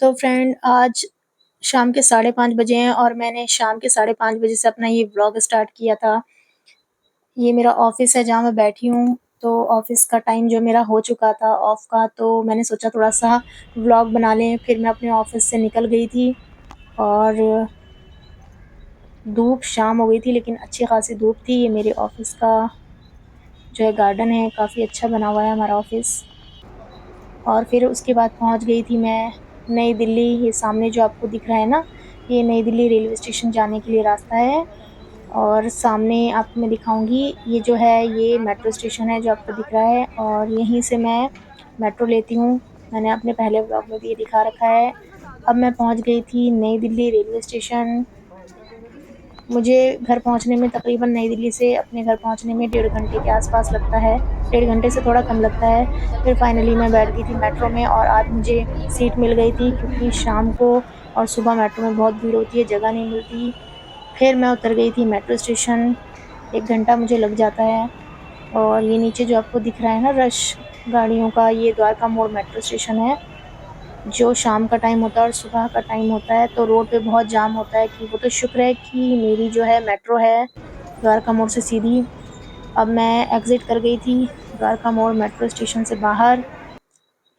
तो फ्रेंड आज शाम के 5:30 बजे हैं और मैंने शाम के 5:30 बजे से अपना ये व्लॉग स्टार्ट किया था। ये मेरा ऑफ़िस है जहाँ मैं बैठी हूँ, तो ऑफ़िस का टाइम जो मेरा हो चुका था ऑफ का, तो मैंने सोचा थोड़ा-सा व्लॉग बना लें। फिर मैं अपने ऑफ़िस से निकल गई थी और धूप शाम हो गई थी लेकिन अच्छी खासी धूप थी। ये मेरे ऑफ़िस का जो है गार्डन है, काफ़ी अच्छा बना हुआ है हमारा ऑफ़िस। और फिर उसके बाद पहुँच गई थी मैं नई दिल्ली। ये सामने जो आपको दिख रहा है ना, ये नई दिल्ली रेलवे स्टेशन जाने के लिए रास्ता है। और सामने आपको मैं दिखाऊँगी, ये जो है ये मेट्रो स्टेशन है जो आपको दिख रहा है और यहीं से मैं मेट्रो लेती हूँ। मैंने अपने पहले व्लॉग में भी ये दिखा रखा है। अब मैं पहुँच गई थी नई दिल्ली रेलवे स्टेशन। मुझे घर पहुँचने में तकरीबन नई दिल्ली से अपने घर पहुँचने में 1.5 घंटे के आस-पास लगता है। 1.5 घंटे से थोड़ा कम लगता है। फिर फाइनली मैं बैठ गई थी मेट्रो में और आज मुझे सीट मिल गई थी क्योंकि शाम को और सुबह मेट्रो में बहुत भीड़ होती है, जगह नहीं मिलती। फिर मैं उतर गई थी मेट्रो स्टेशन, 1 घंटा मुझे लग जाता है। और ये नीचे जो आपको दिख रहा है ना रश गाड़ियों का, ये द्वारका मोड़ मेट्रो स्टेशन है। जो शाम का टाइम होता है और सुबह का टाइम होता है तो रोड पे बहुत जाम होता है। कि वो तो शुक्र है कि मेरी जो है मेट्रो है द्वारका मोड़ से सीधी। अब मैं एग्ज़िट कर गई थी द्वारका मोड़ मेट्रो स्टेशन से बाहर।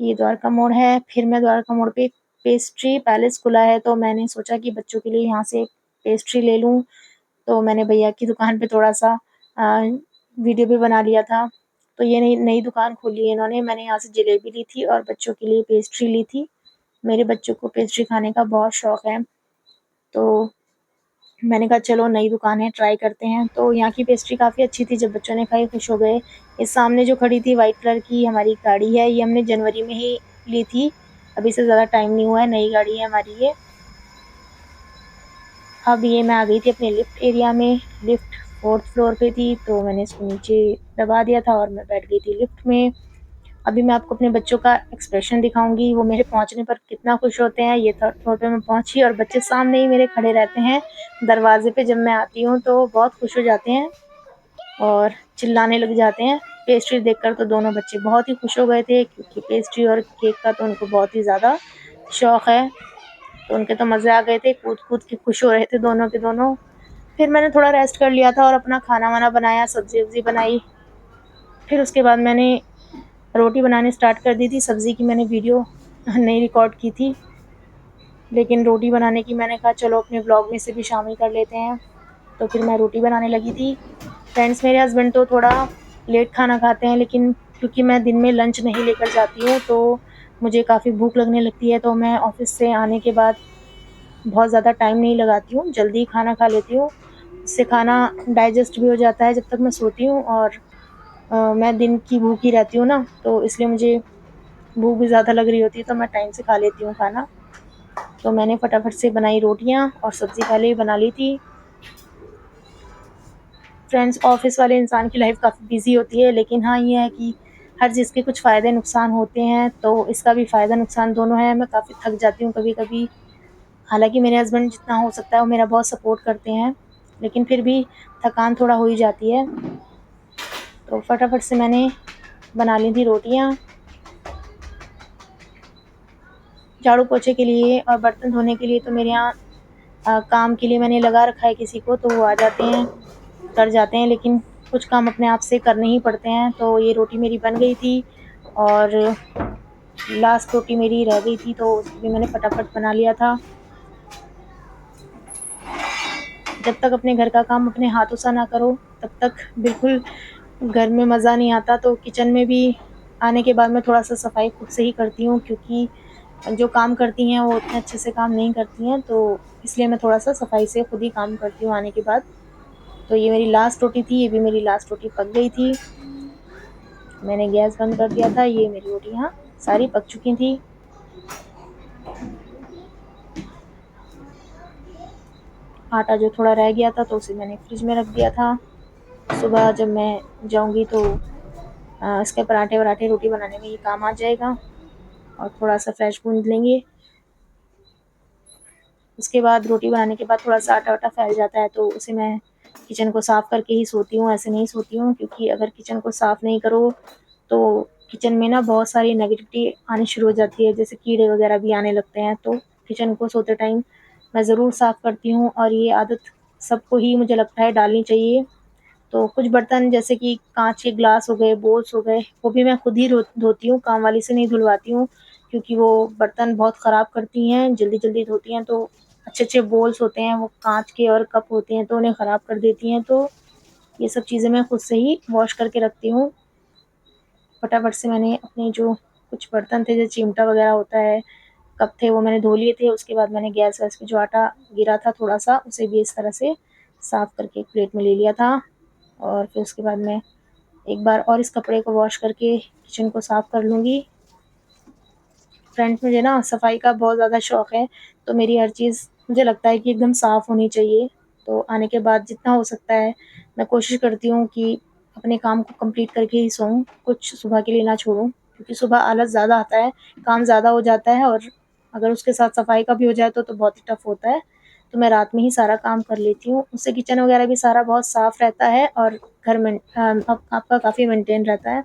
ये द्वारका मोड़ है। फिर मैं द्वारका मोड़ पे पेस्ट्री पैलेस खुला है तो मैंने सोचा कि बच्चों के लिए यहाँ से पेस्ट्री ले लूँ। तो मैंने भैया की दुकान पे थोड़ा-सा वीडियो भी बना लिया था। तो ये नई नई दुकान खोली है इन्होंने। मैंने यहाँ से जलेबी ली थी और बच्चों के लिए पेस्ट्री ली थी। मेरे बच्चों को पेस्ट्री खाने का बहुत शौक है, तो मैंने कहा चलो नई दुकान है ट्राई करते हैं। तो यहाँ की पेस्ट्री काफ़ी अच्छी थी, जब बच्चों ने खाई खुश हो गए। इस सामने जो खड़ी थी व्हाइट कलर की हमारी गाड़ी है, ये हमने जनवरी में ही ली थी, अभी से ज़्यादा टाइम नहीं हुआ है, नई गाड़ी है हमारी ये। अब ये मैं आ गई थी अपने लिफ्ट एरिया में। लिफ्ट 4th फ्लोर पे थी तो मैंने इसको नीचे दबा दिया था और मैं बैठ गई थी लिफ्ट में। अभी मैं आपको अपने बच्चों का एक्सप्रेशन दिखाऊँगी, वो मेरे पहुँचने पर कितना खुश होते हैं। ये 3rd फ्लोर पे मैं पहुँची और बच्चे सामने ही मेरे खड़े रहते हैं दरवाज़े पे। जब मैं आती हूँ तो बहुत खुश हो जाते हैं और चिल्लाने लग जाते हैं। पेस्ट्री देखकर तो दोनों बच्चे बहुत ही खुश हो गए थे क्योंकि पेस्ट्री और केक का तो उनको बहुत ही ज़्यादा शौक है। तो उनके तो मज़े आ गए थे, कूद-कूद के खुश हो रहे थे दोनों के दोनों। फिर मैंने थोड़ा रेस्ट कर लिया था और अपना खाना-वाना बनाया, सब्ज़ी-वब्ज़ी बनाई। फिर उसके बाद मैंने रोटी बनानी स्टार्ट कर दी थी। सब्ज़ी की मैंने वीडियो नहीं रिकॉर्ड की थी, लेकिन रोटी बनाने की मैंने कहा चलो अपने व्लॉग में से भी शामिल कर लेते हैं। तो फिर मैं रोटी बनाने लगी थी। फ्रेंड्स, मेरे हस्बैंड तो थोड़ा लेट खाना खाते हैं, लेकिन क्योंकि मैं दिन में लंच नहीं लेकर जाती हूँ, तो मुझे काफ़ी भूख लगने लगती है, तो मैं ऑफ़िस से आने के बाद बहुत ज़्यादा टाइम नहीं लगाती हूँ, जल्दी ही खाना खा लेती हूँ। इससे खाना डाइजेस्ट भी हो जाता है जब तक मैं सोती हूँ। और मैं दिन की भूखी रहती हूँ ना, तो इसलिए मुझे भूख भी ज़्यादा लग रही होती है, तो मैं टाइम से खा लेती हूँ खाना। तो मैंने फटाफट से बनाई रोटियाँ और सब्ज़ी पहले ही बना ली थी। फ्रेंड्स, ऑफ़िस वाले इंसान की लाइफ़ काफ़ी बिज़ी होती है, लेकिन हाँ, ये है कि हर चीज़ के कुछ फ़ायदे नुकसान होते हैं, तो इसका भी फ़ायदा नुकसान दोनों है। मैं काफ़ी थक जाती हूँ कभी-कभी। हालाँकि मेरे हस्बैंड जितना हो सकता है वो मेरा बहुत सपोर्ट करते हैं, लेकिन फिर भी थकान थोड़ा हो ही जाती है। तो फटाफट से मैंने बना ली थी रोटियाँ। झाड़ू-पोछे के लिए और बर्तन धोने के लिए तो मेरे यहाँ काम के लिए मैंने लगा रखा है किसी को, तो वो आ जाते हैं, कर जाते हैं, लेकिन कुछ काम अपने आप से करने ही पड़ते हैं। तो ये रोटी मेरी बन गई थी और लास्ट रोटी मेरी रह गई थी, तो उसको भी मैंने फटाफट बना लिया था। जब तक अपने घर का काम अपने हाथों से ना करो, तब तक बिल्कुल घर में मज़ा नहीं आता। तो किचन में भी आने के बाद मैं थोड़ा-सा सफाई खुद से ही करती हूँ, क्योंकि जो काम करती हैं वो उतने अच्छे से काम नहीं करती हैं, तो इसलिए मैं थोड़ा-सा सफाई से खुद ही काम करती हूँ आने के बाद। तो ये मेरी लास्ट रोटी थी, ये भी मेरी लास्ट रोटी पक गई थी। मैंने गैस बंद कर दिया था, ये मेरी रोटियाँ सारी पक चुकी थी। आटा जो थोड़ा रह गया था तो उसे मैंने फ्रिज में रख दिया था। सुबह जब मैं जाऊँगी तो इसके पराठे-वराठे रोटी बनाने में ये काम आ जाएगा और थोड़ा-सा फ्रेश गूँध लेंगे। उसके बाद रोटी बनाने के बाद थोड़ा-सा आटा-वाटा फैल जाता है, तो उसे मैं किचन को साफ़ करके ही सोती हूँ, ऐसे नहीं सोती हूँ, क्योंकि अगर किचन को साफ़ नहीं करो तो किचन में ना बहुत सारी नेगेटिविटी आनी शुरू हो जाती है, जैसे कीड़े वगैरह भी आने लगते हैं, तो किचन को सोते टाइम मैं ज़रूर साफ़ करती हूँ और ये आदत सबको ही मुझे लगता है डालनी चाहिए। तो कुछ बर्तन जैसे कि काँच के ग्लास हो गए, बोल्स हो गए, वो भी मैं खुद ही धोती हूँ, काम वाली से नहीं धुलवाती हूँ, क्योंकि वो बर्तन बहुत ख़राब करती हैं, जल्दी-जल्दी धोती हैं, तो अच्छे-अच्छे बोल्स होते हैं, वो काँच के और कप होते हैं, तो उन्हें ख़राब कर देती हैं, तो ये सब चीज़ें मैं खुद से ही वॉश करके रखती हूँ। फटाफट से मैंने अपने जो कुछ बर्तन थे, जैसे चिमटा वगैरह होता है, कप थे, वो मैंने धो लिए थे, उसके बाद मैंने गैस-वैस पे जो आटा गिरा था थोड़ा-सा, उसे भी इस तरह से साफ़ करके एक प्लेट में ले लिया था और फिर उसके बाद मैं एक बार और इस कपड़े को वॉश करके किचन को साफ़ कर लूँगी। फ्रेंड्स, मुझे ना सफाई का बहुत ज़्यादा शौक है, तो मेरी हर चीज़ मुझे लगता है कि एकदम साफ़ होनी चाहिए। तो आने के बाद जितना हो सकता है, मैं कोशिश करती हूँ कि अपने काम को कंप्लीट करके ही सोऊँ, कुछ सुबह के लिए ना छोड़ूँ, क्योंकि सुबह आलस ज़्यादा आता है, काम ज़्यादा हो जाता है और अगर उसके साथ सफाई का भी हो जाए तो बहुत ही टफ़ होता है। तो मैं रात में ही सारा काम कर लेती हूँ, उससे किचन वगैरह भी सारा बहुत साफ़ रहता है और घर में आपका काफ़ी मेंटेन रहता है।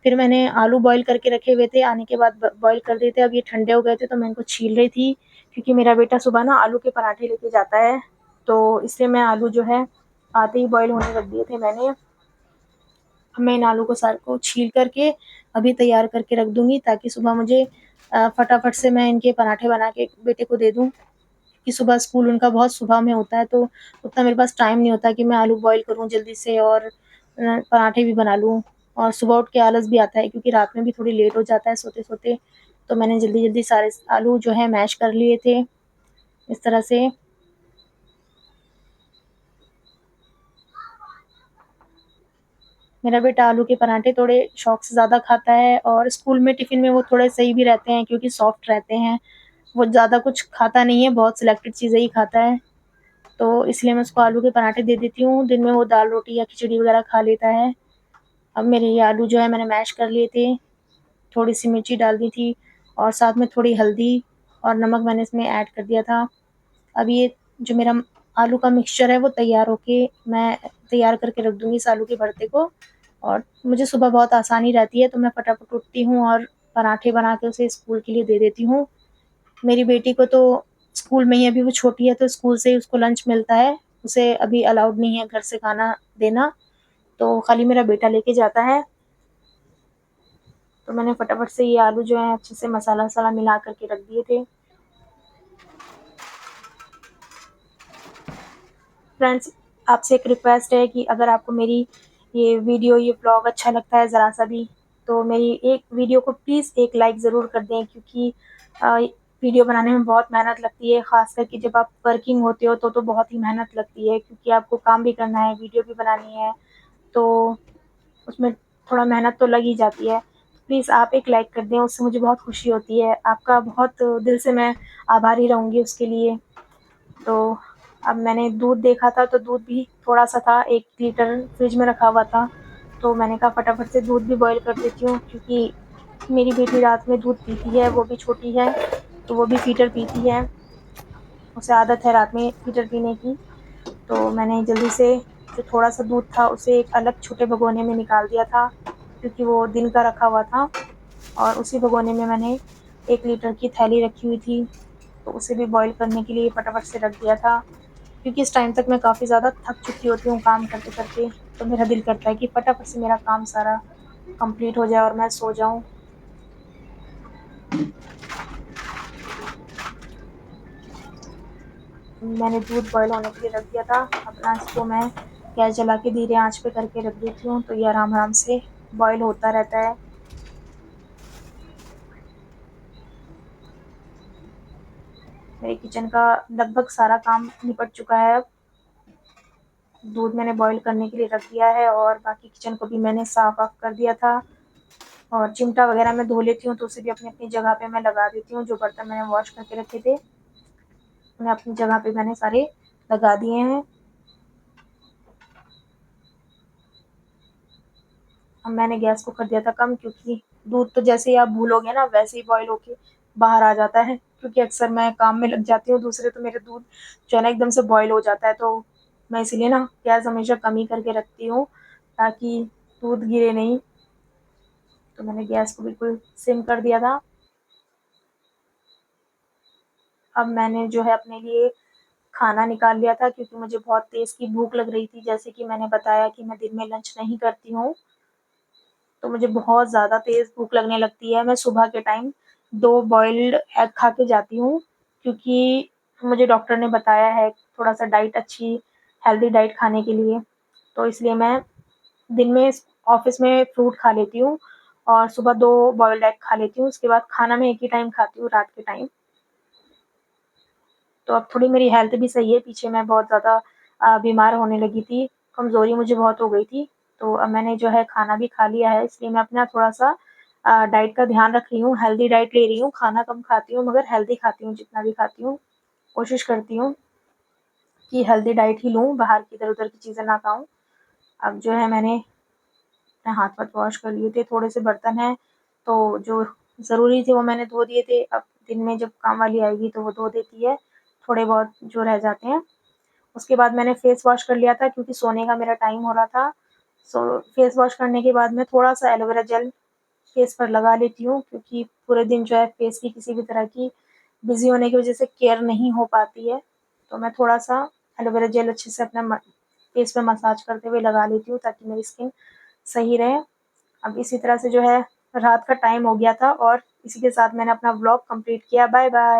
फिर मैंने आलू बॉयल करके रखे हुए थे, आने के बाद ब बॉयल कर दिए थे, अब ये ठंडे हो गए थे तो मैं इनको छील रही थी, क्योंकि मेरा बेटा सुबह ना आलू के पराठे लेके जाता है, तो इसलिए मैं आलू जो है आते ही बॉयल होने रख दिए थे मैंने। अब मैं इन आलू को सारे को छील करके अभी तैयार करके रख दूँगी, ताकि सुबह मुझे फटाफट से मैं इनके पराठे बना के बेटे को दे दूँ, कि सुबह स्कूल उनका बहुत सुबह में होता है, तो उतना मेरे पास टाइम नहीं होता कि मैं आलू बॉयल करूँ जल्दी से और पराठे भी बना लूँ। और सुबह उठ के आलस भी आता है, क्योंकि रात में भी थोड़ी लेट हो जाता है सोते-सोते, तो मैंने जल्दी-जल्दी सारे आलू जो है मैश कर लिए थे, इस तरह से। मेरा बेटा आलू के पराठे थोड़े शौक से ज़्यादा खाता है और स्कूल में टिफ़िन में वो थोड़े सही भी रहते हैं, क्योंकि सॉफ्ट रहते हैं। वो ज़्यादा कुछ खाता नहीं है, बहुत सिलेक्टेड चीज़ें ही खाता है। तो इसलिए मैं उसको आलू के पराठे दे देती हूँ, दिन में वो दाल-रोटी या खिचड़ी वगैरह खा लेता है। अब मेरे ये आलू जो है मैंने मैश कर लिए थे, थोड़ी-सी मिर्ची डाल दी थी और साथ में थोड़ी हल्दी और नमक मैंने इसमें ऐड कर दिया था। अब ये जो मेरा आलू का मिक्सचर है वो तैयार होके मैं तैयार करके रख दूँगी इस आलू के भरते को, और मुझे सुबह बहुत आसानी रहती है, तो मैं फटाफट उठती हूँ और पराठे बना के उसे स्कूल के लिए दे देती हूँ। मेरी बेटी को तो स्कूल में ही, अभी वो छोटी है तो स्कूल से ही उसको लंच मिलता है, उसे अभी अलाउड नहीं है घर से खाना देना, तो खाली मेरा बेटा लेके जाता है। तो मैंने फटाफट से ये आलू जो है अच्छे से मसाला-वसाला मिला कर के रख दिए थे। फ्रेंड्स, आपसे एक रिक्वेस्ट है कि अगर आपको मेरी ये वीडियो, ये व्लॉग अच्छा लगता है ज़रा-सा भी, तो मेरी एक वीडियो को प्लीज़ एक लाइक ज़रूर कर दें, क्योंकि अ, वीडियो बनाने में बहुत मेहनत लगती है, ख़ास करके जब आप वर्किंग होते हो तो बहुत ही मेहनत लगती है, क्योंकि आपको काम भी करना है, वीडियो भी बनानी है, तो उसमें थोड़ा मेहनत तो लग ही जाती है। प्लीज़ आप एक लाइक कर दें, उससे मुझे बहुत खुशी होती है। आपका बहुत दिल से मैं आभारी रहूँगी उसके लिए। तो अब मैंने दूध देखा था तो दूध भी थोड़ा-सा था, 1 लीटर फ्रिज में रखा हुआ था, तो मैंने कहा फटाफट से दूध भी बॉयल कर देती हूँ, क्योंकि मेरी बेटी रात में दूध पीती है, वो भी छोटी है, तो वो भी फ़ीटर पीती है, उसे आदत है रात में फ़ीटर पीने की। तो मैंने जल्दी से जो थोड़ा-सा दूध था उसे एक अलग छोटे भगोने में निकाल दिया था, क्योंकि वो दिन का रखा हुआ था, और उसी भगोने में मैंने 1 लीटर की थैली रखी हुई थी, तो उसे भी बॉयल करने के लिए फटाफट से रख दिया था। क्योंकि इस टाइम तक मैं काफ़ी ज़्यादा थक चुकी होती हूँ काम करते-करते, तो मेरा दिल करता है कि फटाफट से मेरा काम सारा कंप्लीट हो जाए और मैं सो जाऊँ। मैंने दूध बॉयल होने के लिए रख दिया था, अपना इसको मैं गैस जला के धीरे आँच पे करके रख देती हूँ, तो ये आराम-आराम से बॉयल होता रहता है। मेरे किचन का लगभग सारा काम निपट चुका है अब। दूध मैंने बॉयल करने के लिए रख दिया है और बाकी किचन को भी मैंने साफ-वाफ कर दिया था, और चिमटा वगैरह मैं धो लेती हूँ, तो उसे भी अपनी-अपनी जगह पे मैं लगा देती हूँ। जो बर्तन मैंने वॉश करके रखे थे, उन्हें अपनी जगह पे मैंने सारे लगा दिए हैं। अब मैंने गैस को कर दिया था कम, क्योंकि दूध तो जैसे ही आप भूलोगे ना वैसे ही बॉयल होके बाहर आ जाता है, क्योंकि अक्सर मैं काम में लग जाती हूँ दूसरे, तो मेरा दूध जो है ना एकदम से बॉयल हो जाता है, तो मैं इसीलिए ना गैस हमेशा कम ही करके रखती हूँ, ताकि दूध गिरे नहीं। तो मैंने गैस को बिल्कुल सिम कर दिया था। अब मैंने जो है अपने लिए खाना निकाल लिया था, क्योंकि मुझे बहुत तेज़ की भूख लग रही थी। जैसे कि मैंने बताया कि मैं दिन में लंच नहीं करती हूँ, तो मुझे बहुत ज़्यादा तेज़ भूख लगने लगती है। मैं सुबह के टाइम 2 बॉइल्ड एग खा के जाती हूँ, क्योंकि मुझे डॉक्टर ने बताया है थोड़ा-सा डाइट अच्छी हेल्दी डाइट खाने के लिए। तो इसलिए मैं दिन में ऑफ़िस में फ्रूट खा लेती हूँ और सुबह 2 बॉइल्ड एग खा लेती हूँ। उसके बाद खाना मैं एक ही टाइम खाती हूँ, रात के टाइम। तो अब थोड़ी मेरी हेल्थ भी सही है। पीछे मैं बहुत ज़्यादा बीमार होने लगी थी, कमज़ोरी मुझे बहुत हो गई थी। तो अब मैंने जो है खाना भी खा लिया है, इसलिए मैं अपना थोड़ा-सा डाइट का ध्यान रख रही हूँ, हेल्दी डाइट ले रही हूँ। खाना कम खाती हूँ मगर हेल्दी खाती हूँ, जितना भी खाती हूँ। कोशिश करती हूँ कि हेल्दी डाइट ही लूँ, बाहर की इधर-उधर की चीज़ें ना खाऊँ। अब जो है मैंने अपने हाथ-वाथ वॉश कर लिए थे, थोड़े से बर्तन हैं, तो जो ज़रूरी थे वो मैंने धो दिए थे। अब दिन में जब काम वाली आएगी तो वो धो देती है, थोड़े बहुत जो रह जाते हैं। उसके बाद मैंने फेस वॉश कर लिया था, क्योंकि सोने का मेरा टाइम हो रहा था। फेस वॉश करने के बाद मैं थोड़ा-सा एलोवेरा जेल फेस पर लगा लेती हूँ, क्योंकि पूरे दिन जो है फेस की किसी भी तरह की बिज़ी होने की वज़ह से केयर नहीं हो पाती है। तो मैं थोड़ा-सा एलोवेरा जेल अच्छे से अपना फेस पे मसाज करते हुए लगा लेती हूँ, ताकि मेरी स्किन सही रहे। अब इसी तरह से जो है रात का टाइम हो गया था और इसी के साथ मैंने अपना व्लॉग कंप्लीट किया। Bye bye.